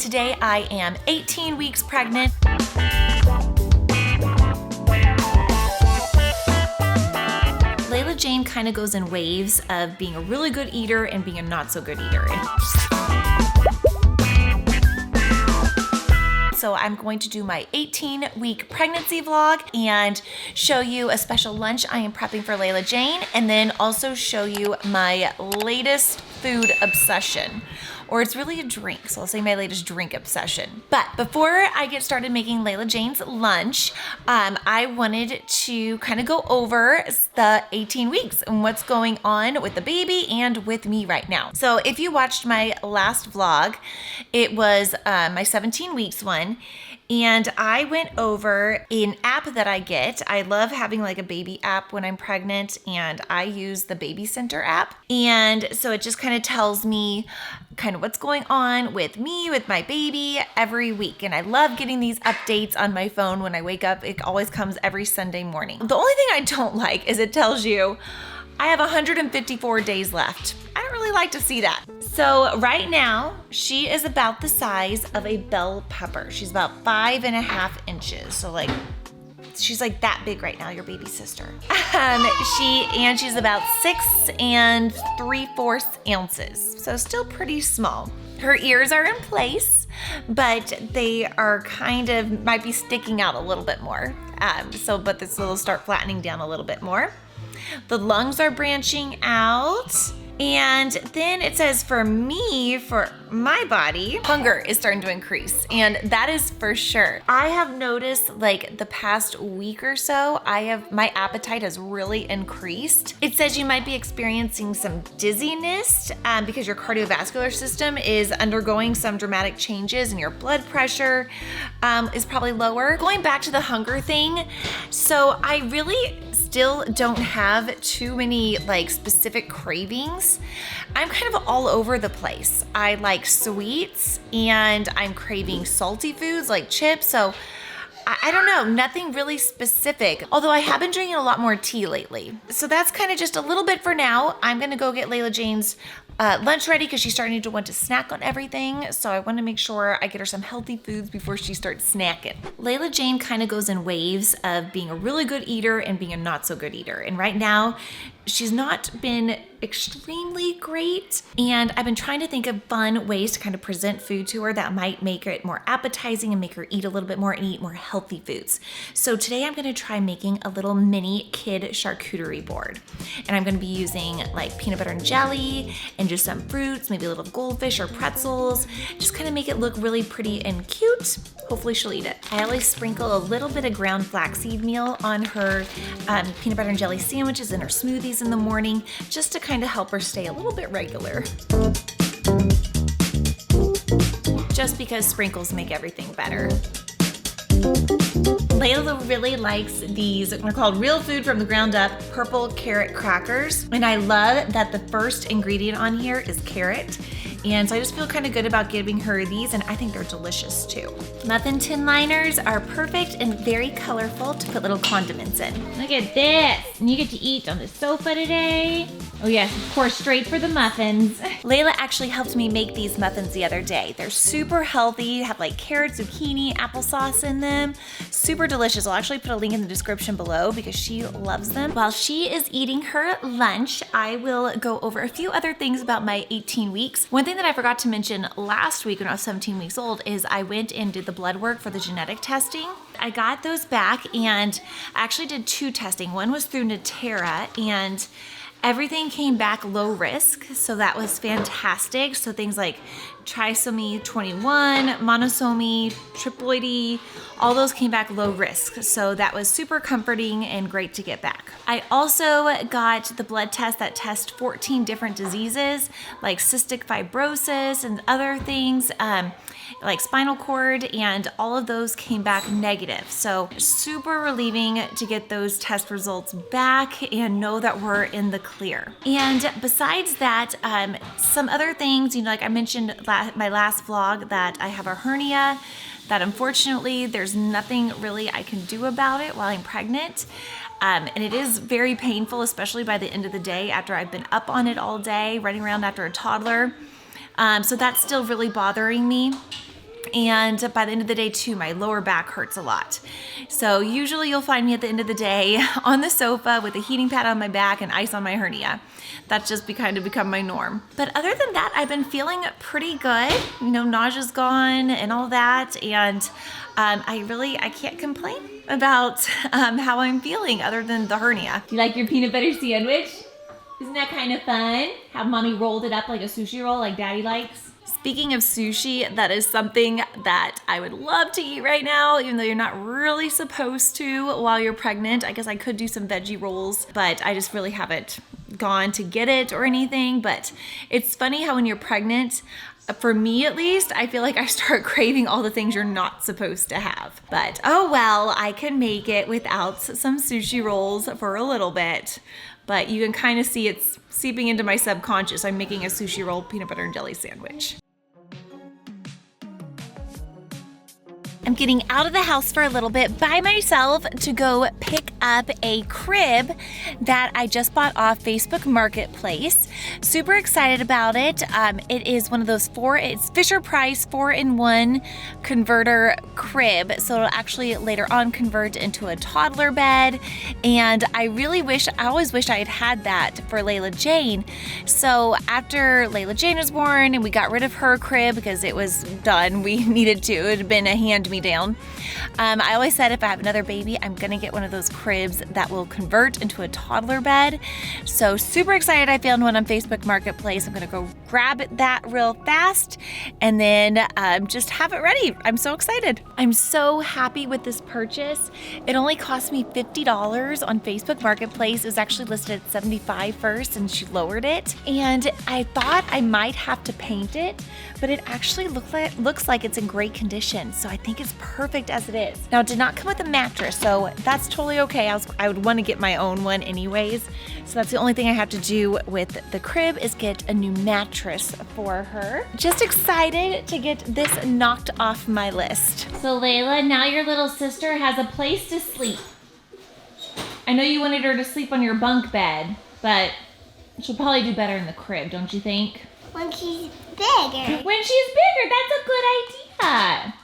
today I am 18 weeks pregnant. Layla-Jane kind of goes in waves of being a really good eater and being a not so good eater. So I'm going to do my 18-week pregnancy vlog and show you a special lunch I am prepping for Layla-Jane, and then also show you my latest food obsession. Or it's really a drink, so I'll say my latest drink obsession. But before I get started making Layla-Jane's lunch, I wanted to kind of go over the 18 weeks and what's going on with the baby and with me right now. So if you watched my last vlog, it was my 17 weeks one, and I went over an app that I get. I love having like a baby app when I'm pregnant, and I use the Baby Center app. And so it just kind of tells me kind of what's going on with me, with my baby every week. And I love getting these updates on my phone when I wake up. It always comes every Sunday morning. The only thing I don't like is it tells you I have 154 days left. I don't really like to see that. So right now, she is about the size of a bell pepper. She's about 5.5 inches. So like, she's like that big right now, your baby sister. She's about 6 3/4 ounces. So still pretty small. Her ears are in place, but they are kind of, might be sticking out a little bit more. But this will start flattening down a little bit more. The lungs are branching out. And then it says for me, for my body, hunger is starting to increase. And that is for sure. I have noticed like the past week or so, my appetite has really increased. It says you might be experiencing some dizziness because your cardiovascular system is undergoing some dramatic changes, and your blood pressure is probably lower. Going back to the hunger thing, so I really still don't have too many like specific cravings. I'm kind of all over the place. I like sweets, and I'm craving salty foods like chips. So I don't know, nothing really specific. Although I have been drinking a lot more tea lately. So that's kind of just a little bit for now. I'm gonna go get Layla-Jane's lunch ready because she's starting to want to snack on everything. So I want to make sure I get her some healthy foods before she starts snacking. Layla-Jane kind of goes in waves of being a really good eater and being a not so good eater. And right now, she's not been extremely great, and I've been trying to think of fun ways to kind of present food to her that might make it more appetizing and make her eat a little bit more and eat more healthy foods. So today I'm gonna try making a little mini kid charcuterie board. And I'm gonna be using like peanut butter and jelly and just some fruits, maybe a little goldfish or pretzels, just kind of make it look really pretty and cute. Hopefully she'll eat it. I always sprinkle a little bit of ground flaxseed meal on her peanut butter and jelly sandwiches and her smoothies in the morning, just to kind of help her stay a little bit regular. Just because sprinkles make everything better. Layla really likes these, they're called Real Food from the Ground Up purple carrot crackers. And I love that the first ingredient on here is carrot. And so I just feel kind of good about giving her these, and I think they're delicious too. Muffin tin liners are perfect and very colorful to put little condiments in. Look at this, and you get to eat on the sofa today. Oh yes, of course, straight for the muffins. Layla actually helped me make these muffins the other day. They're super healthy, have like carrot, zucchini, applesauce in them. Super delicious. I'll actually put a link in the description below because she loves them. While she is eating her lunch, I will go over a few other things about my 18 weeks. One thing that I forgot to mention last week when I was 17 weeks old is I went and did the blood work for the genetic testing. I got those back, and I actually did 2 testing. One was through Natera, and everything came back low risk, so that was fantastic. So things like trisomy 21, monosomy, triploidy, all those came back low risk. So that was super comforting and great to get back. I also got the blood test that tests 14 different diseases like cystic fibrosis and other things, like spinal cord, and all of those came back negative. So super relieving to get those test results back and know that we're in the clear. And besides that, some other things, like I mentioned my last vlog that I have a hernia that unfortunately there's nothing really I can do about it while I'm pregnant. And it is very painful, especially by the end of the day after I've been up on it all day, running around after a toddler. So that's still really bothering me. and by the end of the day too, my lower back hurts a lot. So usually you'll find me at the end of the day on the sofa with a heating pad on my back and ice on my hernia. That's just kind of become my norm. But other than that, I've been feeling pretty good. You know, nausea's gone and all that, and I can't complain about how I'm feeling other than the hernia. You like your peanut butter sandwich? Isn't that kind of fun? Have mommy rolled it up like a sushi roll like daddy likes? Speaking of sushi, that is something that I would love to eat right now, even though you're not really supposed to while you're pregnant. I guess I could do some veggie rolls, but I just really haven't gone to get it or anything. But it's funny how when you're pregnant, for me at least, I feel like I start craving all the things you're not supposed to have. But oh well, I can make it without some sushi rolls for a little bit. But you can kind of see it's seeping into my subconscious. I'm making a sushi roll peanut butter and jelly sandwich. I'm getting out of the house for a little bit by myself to go pick up a crib that I just bought off Facebook Marketplace. Super excited about it. It is one of those it's Fisher Price 4-in-1 converter crib. So it'll actually later on convert into a toddler bed. And I always wish I had that for Layla-Jane. So after Layla-Jane was born and we got rid of her crib because it was done, we needed to. It had been a hand-me-down. I always said if I have another baby, I'm gonna get one of those cribs that will convert into a toddler bed. So super excited I found one on Facebook Marketplace. I'm gonna go grab that real fast and then just have it ready. I'm so excited. I'm so happy with this purchase. It only cost me $50 on Facebook Marketplace. It was actually listed at $75 first and she lowered it. And I thought I might have to paint it, but it actually looks like it's in great condition. So I think it's perfect as it is. Now it did not come with a mattress, so that's totally okay. I would want to get my own one anyways. So that's the only thing I have to do with the crib is get a new mattress for her. Just excited to get this knocked off my list. So Layla, now your little sister has a place to sleep. I know you wanted her to sleep on your bunk bed, but she'll probably do better in the crib, don't you think? When she's bigger. When she's bigger, that's a good idea.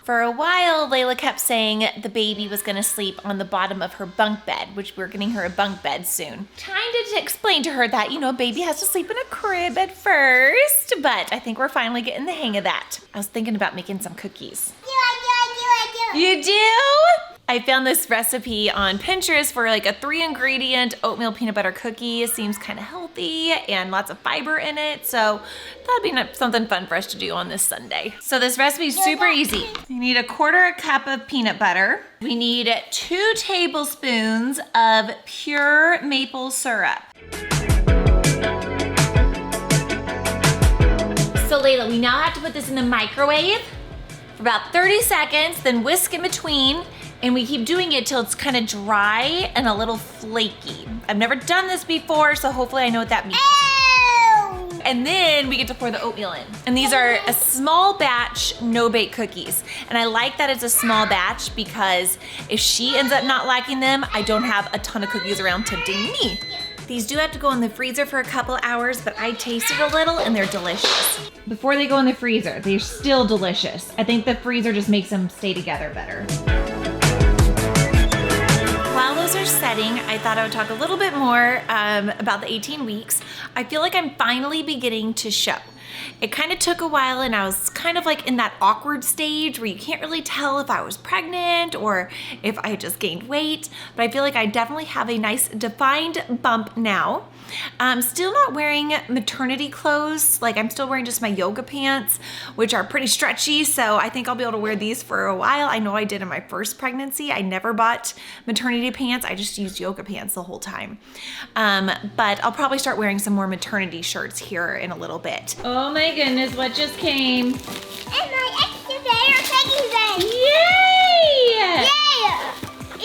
For a while, Layla kept saying the baby was gonna sleep on the bottom of her bunk bed, which we're getting her a bunk bed soon. Trying to explain to her that, you know, a baby has to sleep in a crib at first, but I think we're finally getting the hang of that. I was thinking about making some cookies. I do. You do? I found this recipe on Pinterest for like a 3-ingredient oatmeal peanut butter cookie. It seems kind of healthy and lots of fiber in it. So that'd be something fun for us to do on this Sunday. So this recipe is super easy. You need 1/4 cup of peanut butter. We need 2 tablespoons of pure maple syrup. So Layla, we now have to put this in the microwave for about 30 seconds, then whisk in between. And we keep doing it till it's kind of dry and a little flaky. I've never done this before, so hopefully I know what that means. Ew. And then we get to pour the oatmeal in. And these are a small batch no-bake cookies. And I like that it's a small batch because if she ends up not liking them, I don't have a ton of cookies around tempting me. These do have to go in the freezer for a couple hours, but I tasted a little and they're delicious. Before they go in the freezer, they're still delicious. I think the freezer just makes them stay together better. While those are setting, I thought I would talk a little bit more about the 18 weeks. I feel like I'm finally beginning to show. It kind of took a while and I was kind of like in that awkward stage where you can't really tell if I was pregnant or if I had just gained weight, but I feel like I definitely have a nice defined bump now. I'm still not wearing maternity clothes. Like I'm still wearing just my yoga pants, which are pretty stretchy. So I think I'll be able to wear these for a while. I know I did in my first pregnancy. I never bought maternity pants. I just used yoga pants the whole time. But I'll probably start wearing some more maternity shirts here in a little bit. Oh my goodness, what just came? And my extra favorite piggy bank. Yay! Yeah.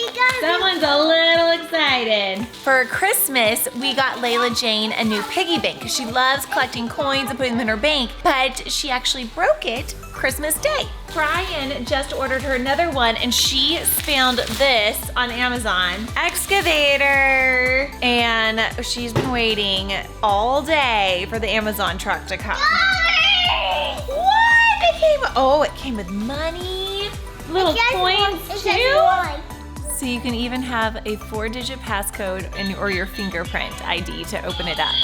It got Someone's a little excited. For Christmas, we got Layla-Jane a new piggy bank because she loves collecting coins and putting them in her bank, but she actually broke it Christmas Day. Brian just ordered her another one and she found this on Amazon. Excavator! And she's been waiting all day for the Amazon truck to come. What? What? it came with money. Little It says coins it says too. one. So you can even have a 4-digit passcode or your fingerprint ID to open it up.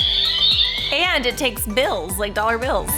And it takes bills, like dollar bills.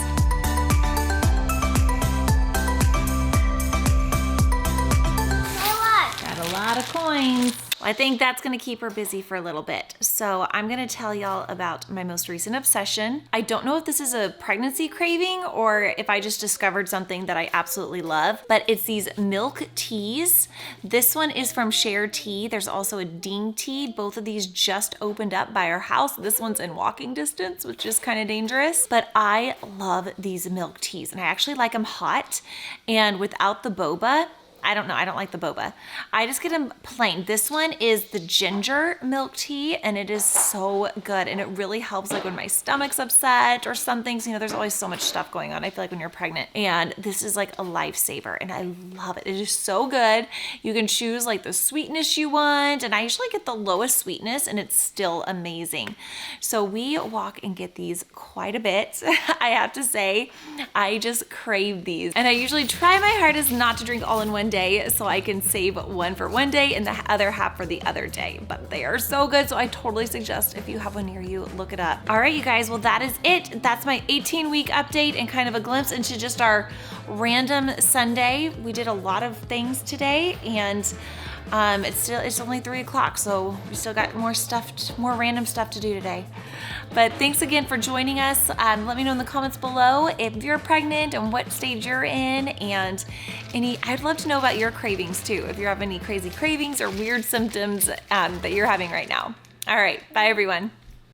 Got a lot of coins. Well, I think that's gonna keep her busy for a little bit. So I'm gonna tell y'all about my most recent obsession. I don't know if this is a pregnancy craving or if I just discovered something that I absolutely love, but it's these milk teas. This one is from Share Tea. There's also a Ding Tea. Both of these just opened up by our house. This one's in walking distance, which is kind of dangerous, but I love these milk teas and I actually like them hot and without the boba. I don't know. I don't like the boba. I just get them plain. This one is the ginger milk tea and it is so good. And it really helps like when my stomach's upset or something. So, you know, there's always so much stuff going on. I feel like when you're pregnant and this is like a lifesaver and I love it. It is so good. You can choose like the sweetness you want. And I usually get the lowest sweetness and it's still amazing. So we walk and get these quite a bit. I have to say, I just crave these. And I usually try my hardest not to drink all in one day so I can save one for one day and the other half for the other day. But they are so good, so I totally suggest if you have one near you, look it up. All right, you guys, well that is it. That's my 18-week update and kind of a glimpse into just our random Sunday. We did a lot of things today and it's only 3 o'clock, so we still got more random stuff to do today. But thanks again for joining us. Let me know in the comments below if you're pregnant and what stage you're in, and I'd love to know about your cravings too, if you have any crazy cravings or weird symptoms that you're having right now. All right, bye everyone.